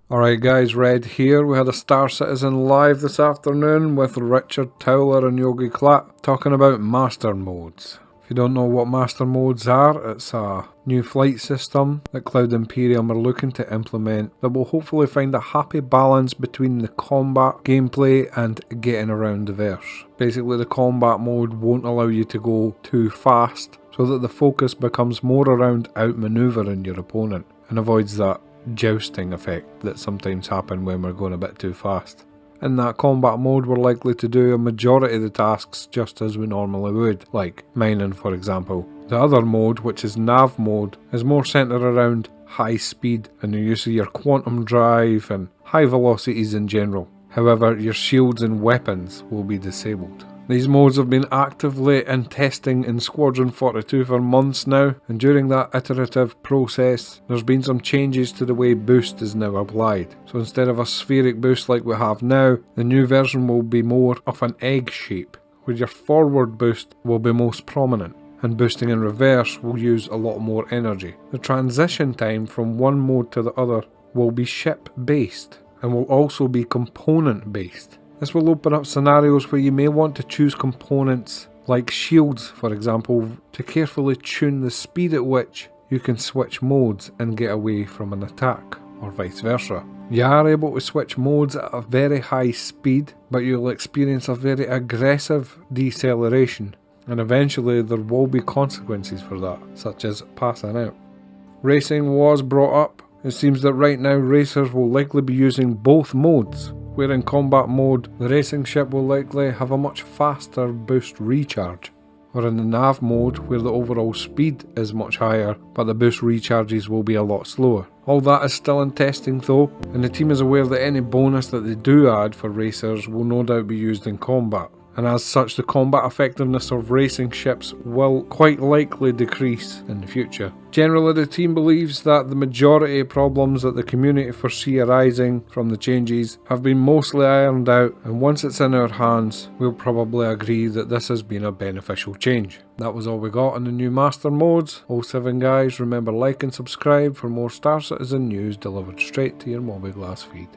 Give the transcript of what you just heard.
Alright guys, Red here. We had a Star Citizen live this afternoon with Richard Towler and Yogi Klatt talking about master modes. If you don't know what master modes are, it's a new flight system that Cloud Imperium are looking to implement that will hopefully find a happy balance between the combat gameplay and getting around the verse. Basically, the combat mode won't allow you to go too fast, so that the focus becomes more around outmaneuvering your opponent and avoids that jousting effect that sometimes happen when we're going a bit too fast. In that combat mode, we're likely to do a majority of the tasks just as we normally would, like mining for example. The other mode, which is nav mode, is more centred around high speed and the use of your quantum drive and high velocities in general. However, your shields and weapons will be disabled. These modes have been actively in testing in Squadron 42 for months now, and during that iterative process, there's been some changes to the way boost is now applied. So instead of a spheric boost like we have now, the new version will be more of an egg shape, where your forward boost will be most prominent, and boosting in reverse will use a lot more energy. The transition time from one mode to the other will be ship based, and will also be component based. This will open up scenarios where you may want to choose components like shields, for example, to carefully tune the speed at which you can switch modes and get away from an attack, or vice versa. You are able to switch modes at a very high speed, but you'll experience a very aggressive deceleration, and eventually there will be consequences for that, such as passing out. Racing was brought up. It seems that right now racers will likely be using both modes, where in combat mode the racing ship will likely have a much faster boost recharge, or in the nav mode where the overall speed is much higher but the boost recharges will be a lot slower. All that is still in testing though, and the team is aware that any bonus that they do add for racers will no doubt be used in combat. And as such, the combat effectiveness of racing ships will quite likely decrease in the future. Generally, the team believes that the majority of problems that the community foresee arising from the changes have been mostly ironed out, and once it's in our hands, we'll probably agree that this has been a beneficial change. That was all we got on the new master modes. 07 guys, remember like and subscribe for more Star Citizen news delivered straight to your Mobiglass feed.